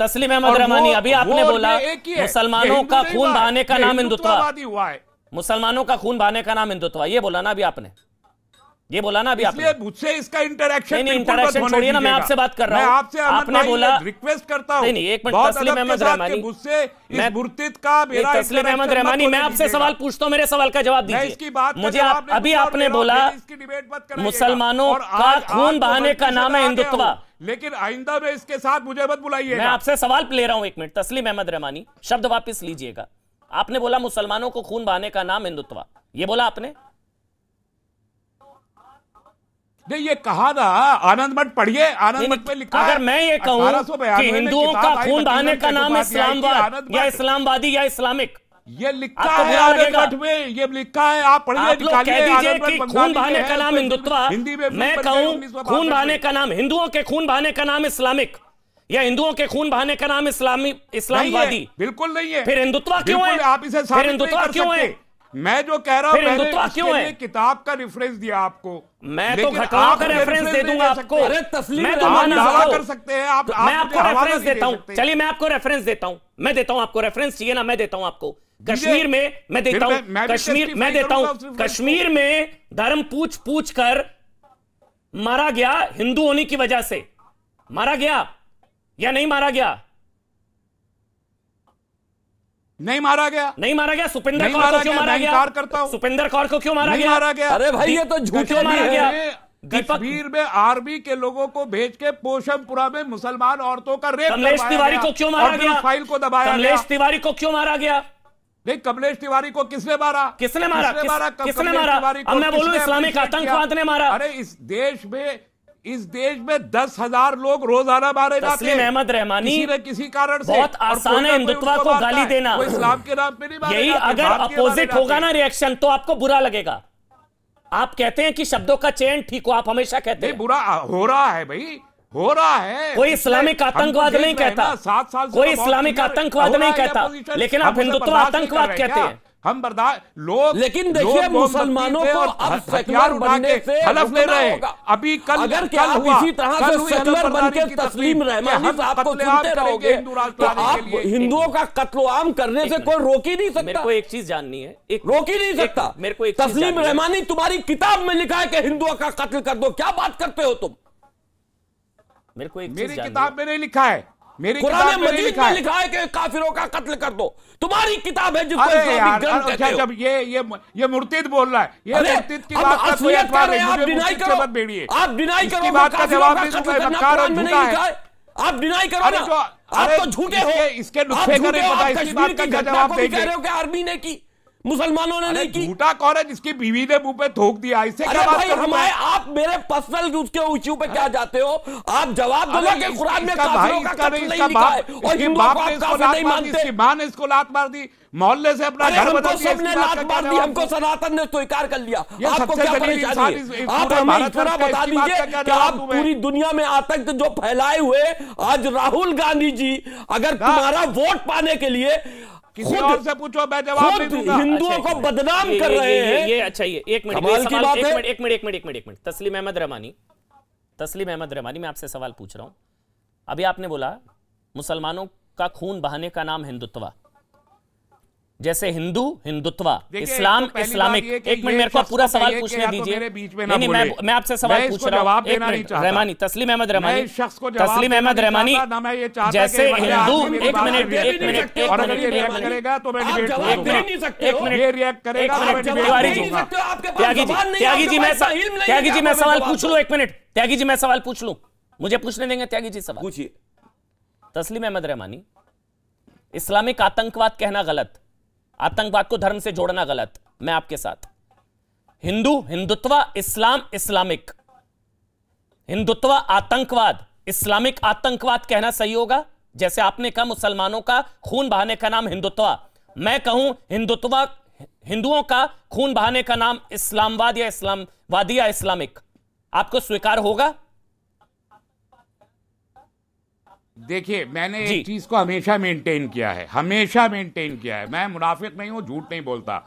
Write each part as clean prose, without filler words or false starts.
तस्लीम अहमद रहमानी, अभी आपने बोला मुसलमानों का खून बहाने का नाम हिंदुत्ववादी हुआ है, मुसलमानों का खून बहाने का नाम हिंदुत्व, ये बोला ना अभी आपने, ये बोला ना अभी आपने। मुझसे इसका इंटरेक्शन नहीं, इंटरेक्शन छोड़िए ना, मैं आपसे बात कर रहा हूं। आपसे आपने बोला, रिक्वेस्ट करता हूं। नहीं, एक मिनट तस्लीम अहमद रहमानी, मुझसे इस मुर्तिद का मेरा तस्लीम अहमद रहमानी, मैं आपसे सवाल पूछता हूं, मेरे सवाल का जवाब दीजिए मुझे। अभी आपने बोला मुसलमानों का खून बहाने का नाम है हिंदुत्व, लेकिन आइंदा में इसके साथ मुझे मत बुलाइए। मैं आपसे सवाल ले रहा हूं, एक मिनट तस्लीम अहमद रहमानी, शब्द वापस लीजिएगा। आपने बोला मुसलमानों को खून बहाने का नाम हिंदुत्व, ये बोला आपने? नहीं, ये कहा ना, आनंद मठ पढ़िए, आनंद मठ में लिखा है। अगर मैं ये कहूं कि हिंदुओं का खून बहाने का नाम इस्लामवाद या इस्लामवादी या इस्लामिक, ये लिखा है आनंद मठ में, ये लिखा है, आप पढ़िए, आप लोग कह दीजिए कि खून बहाने का नाम हिंदुत्व, मैं कहूं खून बहाने का नाम, हिंदुओं के खून बहाने का नाम इस्लामिक या हिंदुओं के खून बहाने का नाम इस्लामवादी, बिल्कुल नहीं है। फिर हिंदुत्व क्यों है? आप इसे साबित नहीं कर सकते। मैं जो कह रहा हूं, हिंदुत्व क्यों है? किताब का रेफरेंस दिया आपको, मैं तो घटनाओं का रेफरेंस दे दूंगा आपको। अरे तस्लीम, मैं तो दावा कर सकते हैं आप, मैं आपको रेफरेंस देता हूं। चलिए मैं आपको रेफरेंस देता हूं, मैं देता हूं आपको रेफरेंस, चाहिए ना, मैं देता हूं आपको। कश्मीर में मैं देता हूं, कश्मीर मैं देता हूं, कश्मीर में धर्म पूछ पूछ कर मारा गया, हिंदू होने की वजह से मारा गया या नहीं मारा गया? नहीं मारा गया, नहीं मारा गया। सुपिंदर कौर को क्यों मारा गया? करता हूं, सुपिंदर कौर को क्यों मारा गया? अरे भाई, ये तो झूठ मारा गया। कश्मीर में आर्मी के लोगों को भेज के पोशमपुरा में मुसलमान औरतों का रेप, कमलेश तिवारी को क्यों मारा गया? फाइल को दबाया, कमलेश तिवारी को क्यों मारा गया? नहीं, कमलेश तिवारी को किसने मारा? किसने मारा? किसने मारा? अब मैं बोलूं इस्लामिक आतंकवाद ने मारा। अरे इस देश में 10,000 लोग रोजाना मारे जाते हैं। तस्लीम अहमद रहमानी, किसी कारण से बहुत आसान है हिंदुत्व को गाली देना, इस्लाम के नाम पे नहीं मारे। यही अगर अपोजिट होगा ना रिएक्शन, तो आपको बुरा लगेगा। आप कहते हैं कि शब्दों का चयन ठीक हो, आप हमेशा कहते हैं। बुरा हो रहा है भाई, हो रहा है। कोई इस्लामिक आतंकवाद नहीं कहता, 7 साल कोई इस्लामिक आतंकवाद नहीं कहता, लेकिन आप हिंदुत्व आतंकवाद कहते हैं। हम बर्दाश्त लोग, लेकिन देखिए मुसलमानों को अब सेक्युलर बनने से हलफ ले रहे हैं। अभी कल अगर क्या आप इसी तरह से सेक्युलर बनके तस्लीम रहमानी साहब को सुनते रहोगे तो आप हिंदुओं का कत्लेआम करने से कोई रोक ही नहीं सकता। मेरे को एक चीज जाननी है, रोक ही नहीं सकता। मेरे को तस्लीम रहमानी, तुम्हारी किताब में लिखा है कि हिंदुओं का कत्ल कर दो, क्या बात करते हो तुम? मेरी किताब में नहीं लिखा है, मेरी कुरान मजीद में लिखा है कि काफिरों का कत्ल कर दो। तुम्हारी किताब है जिसको इस्लामिक ग्रंथ कहते हो। जब ये मुर्तिद बोल रहा है, ये मुर्तिद की बात का कोई एतबार नहीं। आप डिनाई करो, आप डिनाई करो, इसकी बात का जवाब नहीं दूंगा, कुरान में नहीं लिखा है। आप डिनाई करो ना, आप तो झूठे हो, इसके नुस्खे का नहीं पता, इसकी बात का जवाब कह रहे हो कि आर्मी ने की, मुसलमानों ने नहीं की। झूठा कौन है जिसकी बीवी ने मुंह पे थोक दिया? इससे क्या बात कर रहे हैं आप? मेरे पर्सनल उसके इश्यू पे क्या जाते हो? आप जवाब दो कि कुरान में काफिरों का कत्ल नहीं लिखा है और हिंदुओं को आप काफिर नहीं मानते। मां ने इसको लात मार दी, मोहल्ले से अपना घर बदल दिया, सबने लात मार दी, हमको सनातन ने स्वीकार कर लिया। आपको क्या परेशानी है? आप हमें इतना बता दीजिए कि आप पूरी दुनिया में आतंक जो फैलाए हुए, आज राहुल गांधी जी अगर तुम्हारा वोट पाने के लिए किसी और से पूछो, मैं जवाब नहीं दूंगा। हिंदुओं को बदनाम कर रहे हैं। ये अच्छा, ये एक मिनट एक मिनट तस्लीम अहमद रहमानी, मैं आपसे सवाल पूछ रहा हूं। अभी आपने बोला मुसलमानों का खून बहाने का नाम हिंदुत्व, जैसे हिंदू हिंदुत्व, इस्लाम इस्लामिक। एक मिनट, मेरे को पूरा सवाल पूछने दीजिए। नहीं, मैं आपसे सवाल पूछ रहा हूं। एक मिनट रहमानी, तस्लीम अहमद रहमानी, तस्लीम अहमद रहमानी, जैसे हिंदू, एक मिनट त्यागी जी, मैं सवाल पूछ लूं? एक मिनट त्यागी जी, मैं सवाल पूछ लूं? मुझे पूछने देंगे त्यागी जी? सवाल पूछिए। तस्लीम अहमद रहमानी, इस्लामिक आतंकवाद कहना गलत, आतंकवाद को धर्म से जोड़ना गलत। मैं आपके साथ। हिंदू हिंदुत्व, इस्लाम इस्लामिक, हिंदुत्व आतंकवाद, इस्लामिक आतंकवाद कहना सही होगा? जैसे आपने कहा मुसलमानों का खून बहाने का नाम हिंदुत्व, मैं कहूं हिंदुत्व, हिंदुओं का खून बहाने का नाम इस्लामवाद या इस्लामवादी या इस्लामिक, आपको स्वीकार होगा? देखिए, मैंने एक चीज को हमेशा मेंटेन किया है, मैं मुनाफिक नहीं हूं, झूठ नहीं बोलता।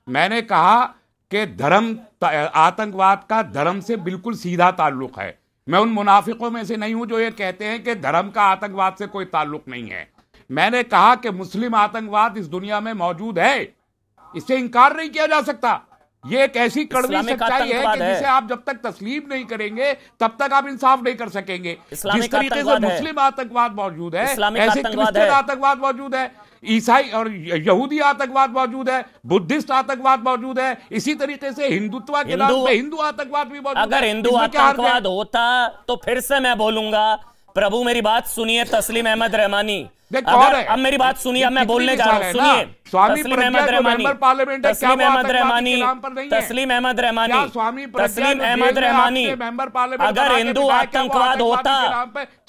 मैंने कहा कि धर्म, आतंकवाद का धर्म से बिल्कुल सीधा ताल्लुक है। मैं उन मुनाफिकों में से नहीं हूं जो ये कहते हैं कि धर्म का आतंकवाद से कोई ताल्लुक नहीं है। मैंने कहा कि मुस्लिम आतंकवाद इस दुनिया में मौजूद है, इससे इंकार नहीं किया जा सकता। ये एक ऐसी कड़वी सच्चाई है कि जिसे आप जब तक तस्लीम नहीं करेंगे तब तक आप इंसाफ नहीं कर सकेंगे। जिस तरीके से मुस्लिम आतंकवाद मौजूद है, ऐसे क्रिश्चियन आतंकवाद मौजूद है, ईसाई और यहूदी आतंकवाद मौजूद है, बुद्धिस्ट आतंकवाद मौजूद है, इसी तरीके से हिंदुत्व के नाम पे हिंदू आतंकवाद भी मौजूद है। अगर हिंदू आतंकवाद होता तो फिर से मैं बोलूंगा, प्रभु मेरी बात सुनिए तस्लीम अहमद रहमानी, अब मेरी बात सुनिए, अब मैं बोलने जा रहा हूं, सुनिए। तस्लीम अहमद रहमानी, तस्लीम अहमद रहमानी, तस्लीम अहमद रहमानी, तस्लीम अहमद रहमानी, अगर हिंदू आतंकवाद होता,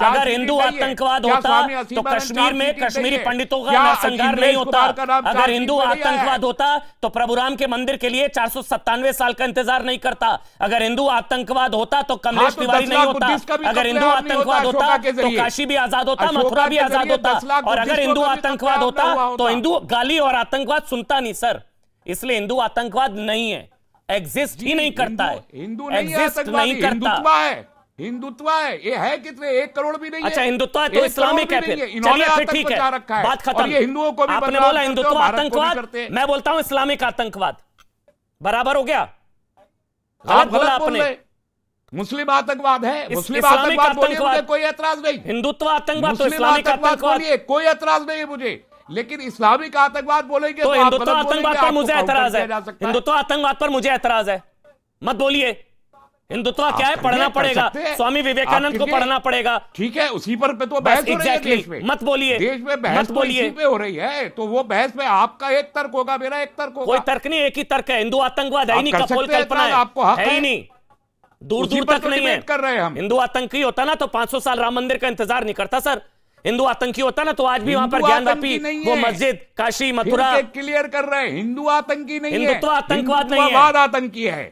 अगर हिंदू आतंकवाद होता तो कश्मीर में कश्मीरी पंडितों का नरसंहार नहीं होता। अगर हिंदू आतंकवाद होता तो प्रभु राम के मंदिर के लिए 497 साल का इंतजार नहीं करता। अगर हिंदू आतंकवाद होता तो कमलेश तिवारी नहीं होता। अगर हिंदू आतंकवाद होता तो काशी भी आजाद होता, मथुरा भी आजाद होता। और अगर हिंदू आतंकवाद होता तो हिंदू गाली और आतंकवाद सुनता नहीं सर। इसलिए हिंदू आतंकवाद नहीं है, एग्जिस्ट ही नहीं करता है, हिंदू एग्जिस्ट नहीं करता। हिंदुत्व है, हिंदुत्व है। ये है कितने, 1 करोड़ भी नहीं है। अच्छा, हिंदुत्व है तो इस्लामिक है फिर, चलिए फिर ठीक है, बात खत्म। हिंदुओं को भी आपने बोला हिंदुत्व आतंकवाद, मैं बोलता हूं इस्लामिक आतंकवाद, बराबर हो गया? गलत बोला आपने। मुस्लिम आतंकवाद है, मुस्लिम आतंकवाद बोलिए, मुझे कोई एतराज नहीं। हिंदुत्व आतंकवाद तो इस्लामिक आतंकवाद बोलिए, कोई एतराज नहीं है मुझे, लेकिन इस्लामिक आतंकवाद बोलेंगे तो हिंदुत्व आतंकवाद पर मुझे एतराज है। हिंदुत्व आतंकवाद पर मुझे एतराज है, मत बोलिए। हिंदुत्व क्या है, पढ़ना पड़ेगा, स्वामी विवेकानंद को पढ़ना पड़ेगा। ठीक है, उसी पर तो बहस हो रही है देश में। मत बोलिए, देश में बहस इसी पे हो रही है, तो वो बहस में आपका एक तर्क होगा, मेरा एक तर्क होगा। कोई तर्क नहीं, एक ही तर्क है। हिंदू आतंकवाद है ही नहीं, कपोल कल्पना है, आपको हक है ही नहीं, दूर दूर तक नहीं है। कर रहे हैं हम। हिंदू आतंकी होता ना तो 500 साल राम मंदिर का इंतजार नहीं करता सर। हिंदू आतंकी होता ना तो आज भी वहां पर ज्ञानवापी वो मस्जिद, काशी, मथुरा क्लियर कर रहे हैं। हिंदू आतंकी नहीं है, हिंदुत्व आतंकवाद नहीं है, हिंदुत्ववाद आतंकी है।